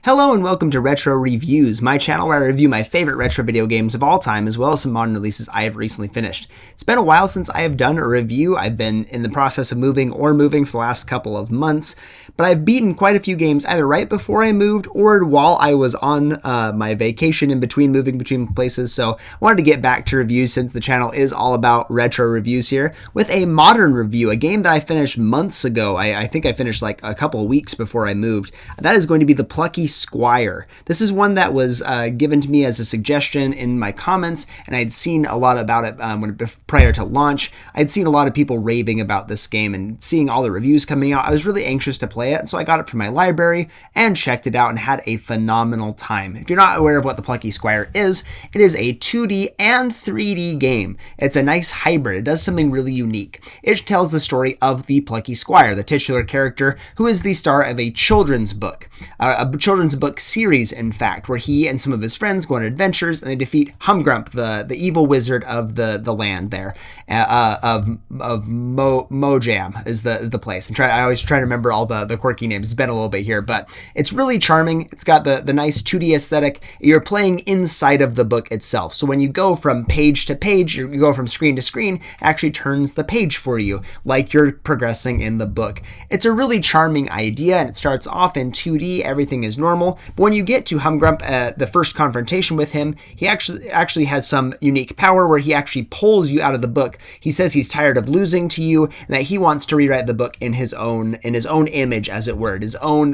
Hello and welcome to Retro Reviews, my channel where I review my favorite retro video games of all time, as well as some modern releases I have recently finished. It's been a while since I have done a review. I've been in the process of moving for the last couple of months, but I've beaten quite a few games either right before I moved or while I was on my vacation in between moving between places, so I wanted to get back to reviews since the channel is all about retro reviews here, with a modern review, a game that I finished months ago. I think I finished like a couple of weeks before I moved. That is going to be the Plucky Squire. This is one that was given to me as a suggestion in my comments, and I'd seen a lot about it prior to launch. I'd seen a lot of people raving about this game and seeing all the reviews coming out. I was really anxious to play it, so I got it from my library and checked it out and had a phenomenal time. If you're not aware of what the Plucky Squire is, it is a 2D and 3D game. It's a nice hybrid. It does something really unique. It tells the story of the Plucky Squire, the titular character who is the star of a children's book, a children's book series, in fact, where he and some of his friends go on adventures and they defeat Humgrump, the evil wizard of the land there, of Mojam is the place. I always try to remember all the quirky names. It's been a little bit here, but it's really charming. It's got the nice 2D aesthetic. You're playing inside of the book itself. So when you go from page to page, you go from screen to screen, it actually turns the page for you like you're progressing in the book. It's a really charming idea, and it starts off in 2D. Everything is normal. But when you get to Humgrump, the first confrontation with him, he actually has some unique power where he actually pulls you out of the book. He says he's tired of losing to you and that he wants to rewrite the book in his own image, as it were,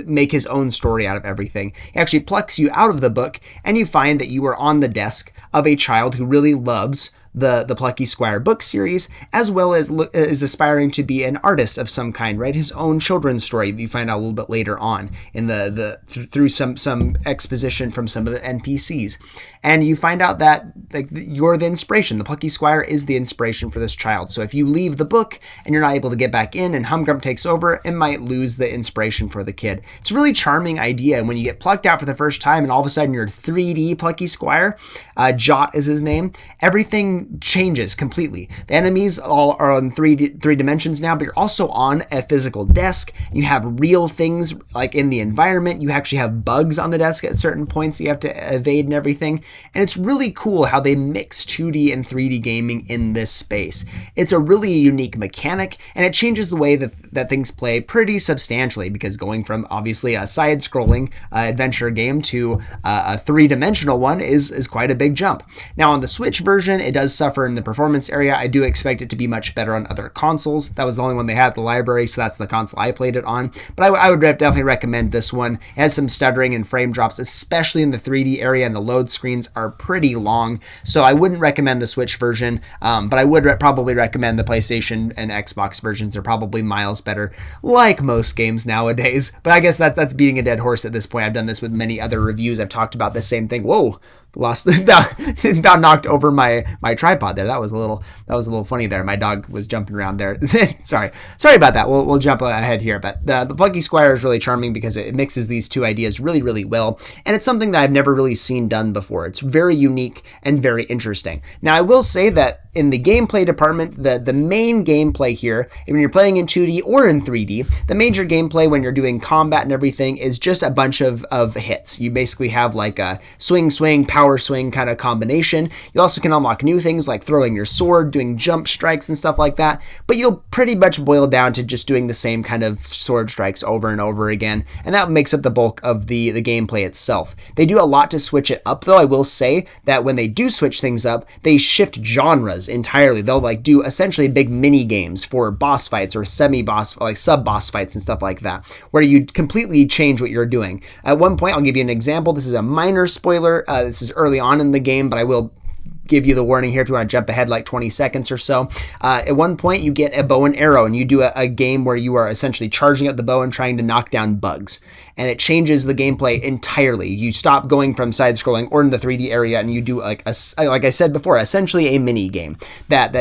make his own story out of everything. He actually plucks you out of the book, and you find that you are on the desk of a child who really loves the Plucky Squire book series, as well as is aspiring to be an artist of some kind, right? His own children's story that you find out a little bit later on in through some exposition from some of the NPCs. And you find out that you're the inspiration. The Plucky Squire is the inspiration for this child. So if you leave the book and you're not able to get back in and Humgrump takes over, it might lose the inspiration for the kid. It's a really charming idea. And when you get plucked out for the first time and all of a sudden you're 3D Plucky Squire, Jot is his name, everything changes completely. The enemies all are on three dimensions now, but you're also on a physical desk. You have real things like in the environment. You actually have bugs on the desk at certain points that you have to evade and everything. And it's really cool how they mix 2D and 3D gaming in this space. It's a really unique mechanic, and it changes the way that things play pretty substantially, because going from obviously a side-scrolling adventure game to a three-dimensional one is quite a big jump. Now on the Switch version, it does suffer in the performance area. I do expect it to be much better on other consoles. That was the only one they had at the library, so that's the console I played it on. But I would definitely recommend this one. It has some stuttering and frame drops, especially in the 3D area, and the load screens are pretty long, so I wouldn't recommend the Switch version, but I would probably recommend the PlayStation and Xbox versions. They're probably miles better, like most games nowadays, but I guess that's beating a dead horse at this point. I've done this with many other reviews. I've talked about the same thing. Whoa, about knocked over my tripod there. That was a little funny there. My dog was jumping around there. Sorry about that. We'll jump ahead here, but the Plucky Squire is really charming because it mixes these two ideas really well, and it's something that I've never really seen done before. It's very unique and very interesting. Now I will say that in the gameplay department, the main gameplay here, when you're playing in 2D or in 3D, the major gameplay when you're doing combat and everything is just a bunch of hits. You basically have like a swing, power swing kind of combination. You also can unlock new things like throwing your sword, doing jump strikes and stuff like that, but you'll pretty much boil down to just doing the same kind of sword strikes over and over again, and that makes up the bulk of the gameplay itself. They do a lot to switch it up, though. I will say that when they do switch things up, they shift genres entirely. They'll do essentially big mini games for boss fights or semi-boss, like sub-boss fights and stuff like that, where you completely change what you're doing. At one point, I'll give you an example. This is a minor spoiler. This is early on in the game, but I will give you the warning here if you want to jump ahead like 20 seconds or so. At one point, you get a bow and arrow, and you do a game where you are essentially charging up the bow and trying to knock down bugs. And it changes the gameplay entirely. You stop going from side-scrolling or in the 3D area, and you do like I said before, essentially a mini game that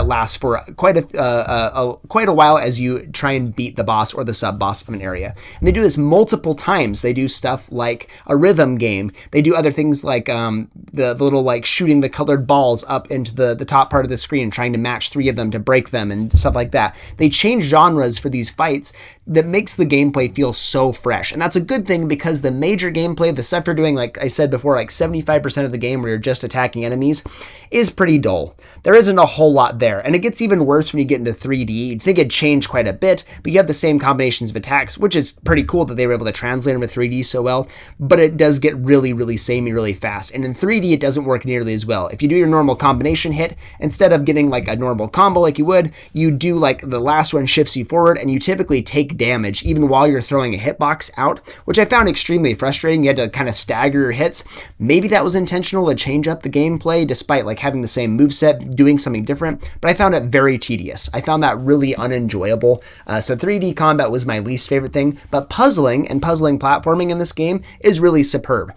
lasts for quite a while as you try and beat the boss or the sub-boss of an area. And they do this multiple times. They do stuff like a rhythm game. They do other things like the little like shooting the colored balls up into the top part of the screen, trying to match 3 of them to break them and stuff like that. They change genres for these fights that makes the gameplay feel so fresh. And that's a good thing because the major gameplay, the stuff you're doing, like I said before, like 75% of the game where you're just attacking enemies, is pretty dull. There isn't a whole lot there. And it gets even worse when you get into 3D. You'd think it'd change quite a bit, but you have the same combinations of attacks, which is pretty cool that they were able to translate them with 3D so well, but it does get really, really samey really fast. And in 3D, it doesn't work nearly as well. If you do your normal combination hit, instead of getting like a normal combo like you would, you do like the last one shifts you forward, and you typically take damage even while you're throwing a hitbox out, which I found extremely frustrating. You had to kind of stagger your hits. Maybe that was intentional to change up the gameplay despite like having the same moveset, doing something different, but I found it very tedious. I found that really unenjoyable. So 3D combat was my least favorite thing, but puzzling and puzzling platforming in this game is really superb.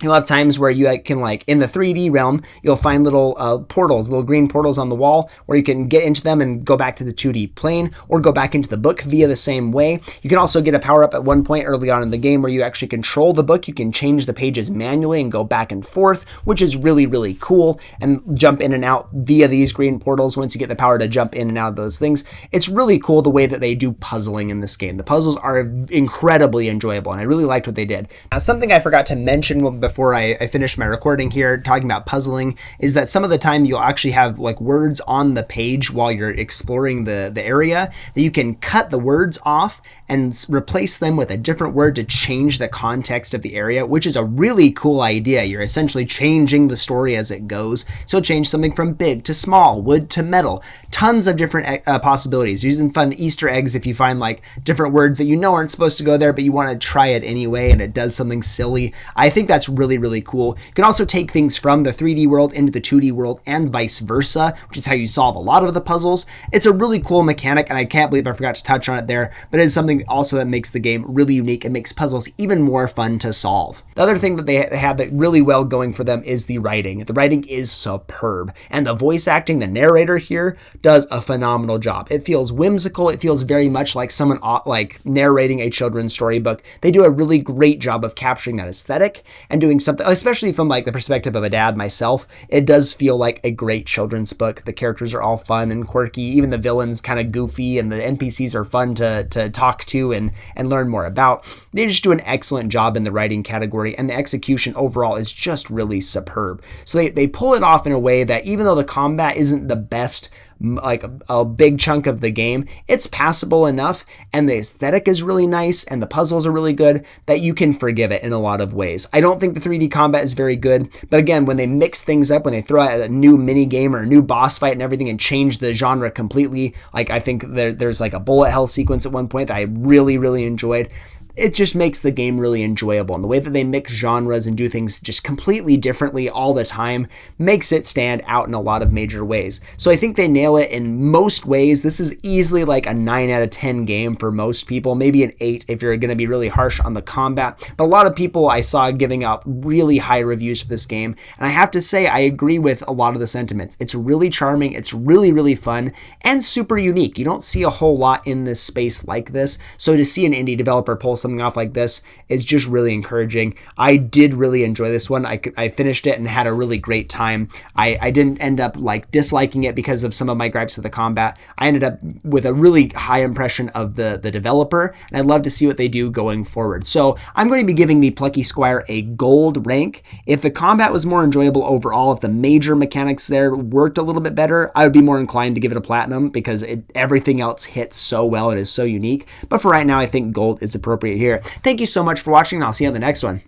You'll have times where you can, like, in the 3D realm, you'll find little portals, little green portals on the wall where you can get into them and go back to the 2D plane or go back into the book via the same way. You can also get a power-up at one point early on in the game where you actually control the book. You can change the pages manually and go back and forth, which is really, really cool, and jump in and out via these green portals once you get the power to jump in and out of those things. It's really cool the way that they do puzzling in this game. The puzzles are incredibly enjoyable, and I really liked what they did. Now, something I forgot to mention before I finished my recording here talking about puzzling is that some of the time you'll actually have like words on the page while you're exploring the area that you can cut the words off and replace them with a different word to change the context of the area, which is a really cool idea. You're essentially changing the story as it goes. So change something from big to small, wood to metal, tons of different possibilities. Using fun Easter eggs if you find like different words that you know aren't supposed to go there, but you want to try it anyway and it does something silly. I think that's really, really cool. You can also take things from the 3D world into the 2D world and vice versa, which is how you solve a lot of the puzzles. It's a really cool mechanic, and I can't believe I forgot to touch on it there, but it is something also that makes the game really unique and makes puzzles even more fun to solve. The other thing that they have that really well going for them is the writing. The writing is superb, and the voice acting, the narrator here does a phenomenal job. It feels whimsical. It feels very much like someone like narrating a children's storybook. They do a really great job of capturing that aesthetic and doing something, especially from like the perspective of a dad myself. It does feel like a great children's book. The characters are all fun and quirky. Even the villains kind of goofy, and the NPCs are fun to talk to and learn more about. They just do an excellent job in the writing category, and the execution overall is just really superb. So they pull it off in a way that even though the combat isn't the best, like a big chunk of the game, it's passable enough, and the aesthetic is really nice, and the puzzles are really good that you can forgive it in a lot of ways. I don't think the 3D combat is very good, but again, when they mix things up, when they throw out a new mini game or a new boss fight and everything and change the genre completely, like I think there's like a bullet hell sequence at one point that I really, really enjoyed. It just makes the game really enjoyable. And the way that they mix genres and do things just completely differently all the time makes it stand out in a lot of major ways. So I think they nail it in most ways. This is easily like a 9 out of 10 game for most people, maybe an 8 if you're going to be really harsh on the combat. But a lot of people I saw giving out really high reviews for this game. And I have to say, I agree with a lot of the sentiments. It's really charming. It's really, really fun and super unique. You don't see a whole lot in this space like this. So to see an indie developer pull something off like this is just really encouraging. I did really enjoy this one. I finished it and had a really great time. I didn't end up like disliking it because of some of my gripes of the combat. I ended up with a really high impression of the developer, and I'd love to see what they do going forward. So I'm going to be giving the Plucky Squire a gold rank. If the combat was more enjoyable overall, if the major mechanics there worked a little bit better, I would be more inclined to give it a platinum because everything else hits so well and is so unique. But for right now, I think gold is appropriate here. Thank you so much for watching, and I'll see you on the next one.